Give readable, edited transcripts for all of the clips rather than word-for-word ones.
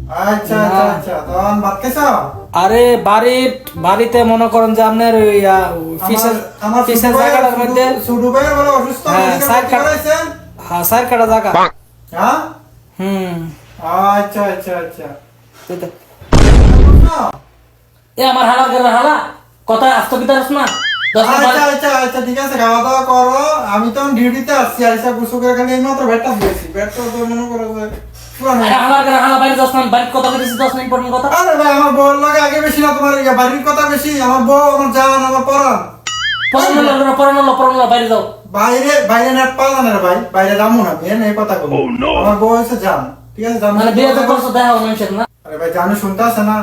আচ্ছা আচ্ছা আচ্ছা, তখন ভাত খাইছো? আরে বাড়িতে মনে করেন যে আপনার ওই ফিসের আমার ফিসের জায়গাটার মধ্যে ছোট ভাইয়ের বলে অসুস্থ, হ্যাঁ, মেডিকেল স্যার ভর্তি করাইছেন? সার কাটা জায়গা। হ্যাঁ, হুম। আচ্ছা আচ্ছা আচ্ছা। এই তো। এ আমার হালা করে হালা কথা আস্ত বিতারস না। আচ্ছা আচ্ছা আচ্ছা, ঠিক আছে, খাওয়া দাওয়া করো। আমি তো ডিউটিতে আসছি, আইসা গুছু করে খালি এই মাত্র ব্যাটটা দিয়েছি। ব্যাটটা তো মনে করো যে পুরানো। আরে হালা করে হালা বাইরে যাস না, বাইরে কথা কইছিস 10 মিনিট পর কথা। আরে ভাই, আমার বউর লাগে আগে বেশি না, তোমার বাড়ির কথা বেশি। আমার বউ, আমার জান, আমার পরাণ। পরানো বাইরে যাও। বাইরে বাইরে নেট পাওয়া না রে ভাই, বাইরে যাবো না মেন এই কথা বলো। আমার বউ হচ্ছে জান, ঠিক আছে, জান। মানে বিয়ে তো করছো দেখা হয় মানুষের না। আরে ভাই, জানো শুনতে আছে না?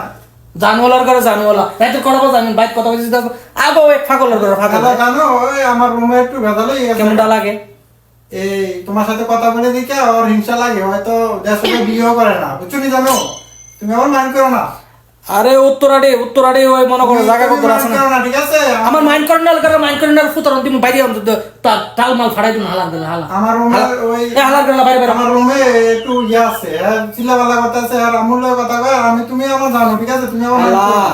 জানওয়ালার করে জানওয়ালা এত কড়াবো জানেন বাইক কথা কইছিস আগো এক ফাগলের করে ফাগল। হ্যালো, জানো ওই আমার রুমে একটু ভেজাল হয়ে গেছে। কেমনটা লাগে? এই তোমার সাথে কথা বলে দিকে ওর হিংসা লাগে, হয়তো দেশে বিয়েও করে না, বুঝছো নি? জানো তুমি আমার মাইন্ড করো না। আরে উত্তরাডি ওই মনে করো জায়গা কত আছে না। করো না, ঠিক আছে? আমার মাইন্ড কর্নাল ফুতরন তুমি বাইরে তাল মাল ফাড়াই দিন হালার দিলে হালা আমার রুমে ওই হালার দিলে বাইরে বাইরে। আমার রুমে একটু ইয়ে আছে, চিল্লাপাল্লা কথা আছে, আর আমূল্য কথা কয়। আমি তুমি আমার জানো, ঠিক আছে? তুমি আমার mind করো না।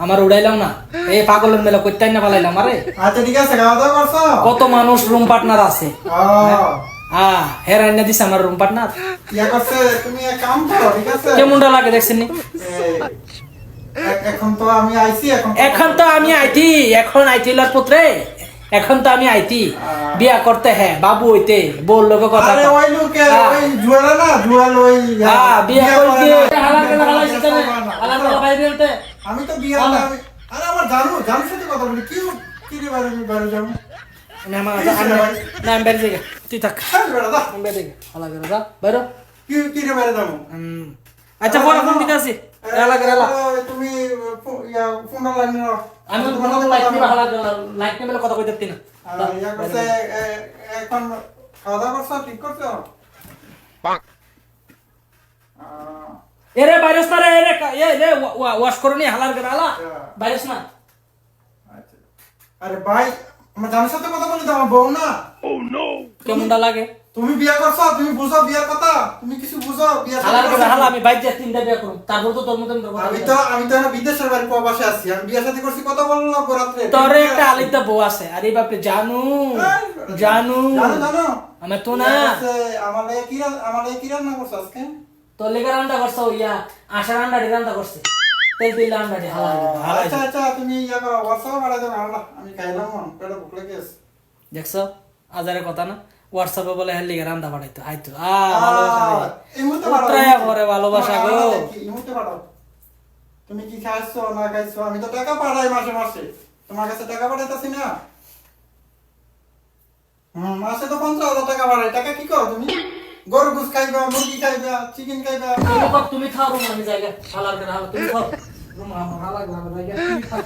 আমার উড়াইলাম না এই পাগলের মেলা কইতাই না পালাইলাম। আরে আচ্ছা, ঠিক আছে, খাওয়া দাওয়া করছো? কত মানুষ রুম পার্টনার আছে। হেরাইনা দিছে আমার রুম পার্টনার। ইয়া করছে, তুমি এক কাম করো, ঠিক আছে? কেমনটা লাগে দেখছেন নি? এখন তো আমি আইছি, এখন তো আমি আইটি লার পুত্রে। এখন তো আমি আইটি বিয়া করতে, হ্যাঁ বাবু হইতে বল লোক কথা। আরে ওই লোকে ওই জুয়ালা না, জুয়াল ওই বিয়া করতে আমি তো বিয়া না। আরে আমার জানুর সাথে কথা বলি, কি কি রে বাইরে যাবো? তুই থাক বেড়া কি রে বাইরে যাবো? আচ্ছা বড় ফোন দিতে আসি। তুমি ফোন লাইন নাও। আমি তোমার লাইট নিয়ে কথা কইতে পারতি না। ইয়া করছে, এখন খাওয়া দাওয়া করছো? ঠিক করছো? এরে ভাইরাস না রে, এরে ওয়াশ করনি হালার করে হালা ভাইরাস না। আচ্ছা, আরে ভাই, আমার জানার সাথে কথা বলি তো, আমার বউ না। কেমনটা লাগে? তুমি বিয়ে করছো, তুমি বুঝো বিয়ের কথা, তুমি কিছু বুঝো বিয়ে? হালার করে হালা আমি বাইরে তিনটা বিয়ে করব, তারপর তো তোর মতন কথা। আমি তো বিদেশের বাড়ি প্রবাসে আছি, আমি বিয়ে সাথে করছি, কথা বললো না রাত্রে। তোর একটা আলিদা বউ আছে, আরে বাপরে জানু জানো আমি তো না। আমার কি রান্না করছো আজকে? তোর লেগে রান্না করছে ইয়া আশা রান্না করছে তেল তেল রান্না হালা। আচ্ছা আচ্ছা, তুমি ইয়া করো, হোয়াটসঅ্যাপে পাঠাই দাও। আমি খাইলাম, পেটে ভুক লেগে গেছে। দেখছো আজারের কথা না, হোয়াটসঅ্যাপে বলে হেল লিগে রান্না পাঠাইতো আইতো ভালোবাসা উত্তরায়া পরে ভালোবাসা গো। তুমি কি খাইছো না খাইছো? আমি তো টাকা পাঠাই মাসে মাসে, তোমার কাছে টাকা পাঠাইতেছি না। মাসে তো 50,000 টাকা পাঠাই। টাকা কি করো তুমি? গরু গোস খাইবা, মুরগি খাইবা, চিকেন খাইবা? তুমি খাও রুম আমি জায়গা হালার করে হালা তুমি খাও রুম আমার হালা করে জায়গা তুমি খাও।